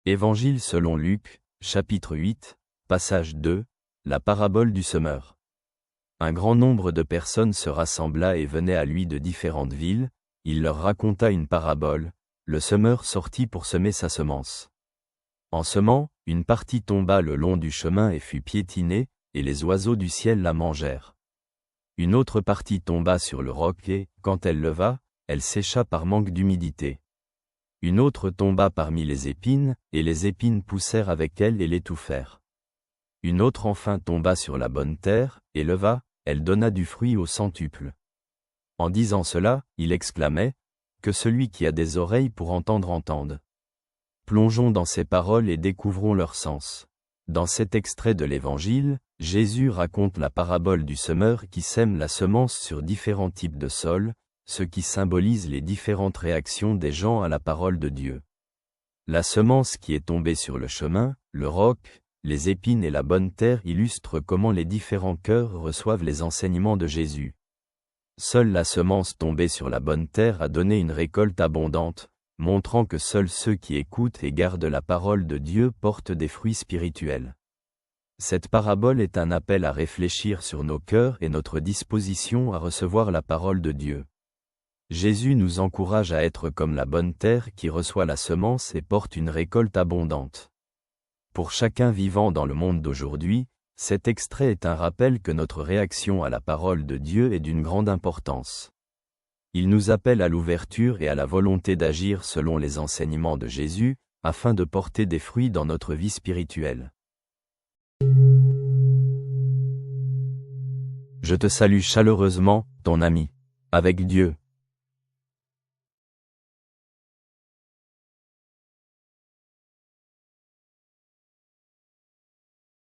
Évangile selon Luc, chapitre 8, passage 2, la parabole du semeur. Un grand nombre de personnes se rassembla et venaient à lui de différentes villes, il leur raconta une parabole, le semeur sortit pour semer sa semence. En semant, une partie tomba le long du chemin et fut piétinée, et les oiseaux du ciel la mangèrent. Une autre partie tomba sur le roc et, quand elle leva, elle sécha par manque d'humidité. Une autre tomba parmi les épines, et les épines poussèrent avec elle et l'étouffèrent. Une autre enfin tomba sur la bonne terre, et leva, elle donna du fruit au centuple. En disant cela, il exclamait, « Que celui qui a des oreilles pour entendre entende. » Plongeons dans ces paroles et découvrons leur sens. Dans cet extrait de l'Évangile, Jésus raconte la parabole du semeur qui sème la semence sur différents types de sols, ce qui symbolise les différentes réactions des gens à la parole de Dieu. La semence qui est tombée sur le chemin, le roc, les épines et la bonne terre illustrent comment les différents cœurs reçoivent les enseignements de Jésus. Seule la semence tombée sur la bonne terre a donné une récolte abondante, montrant que seuls ceux qui écoutent et gardent la parole de Dieu portent des fruits spirituels. Cette parabole est un appel à réfléchir sur nos cœurs et notre disposition à recevoir la parole de Dieu. Jésus nous encourage à être comme la bonne terre qui reçoit la semence et porte une récolte abondante. Pour chacun vivant dans le monde d'aujourd'hui, cet extrait est un rappel que notre réaction à la parole de Dieu est d'une grande importance. Il nous appelle à l'ouverture et à la volonté d'agir selon les enseignements de Jésus, afin de porter des fruits dans notre vie spirituelle. Je te salue chaleureusement, ton ami. Avec Dieu.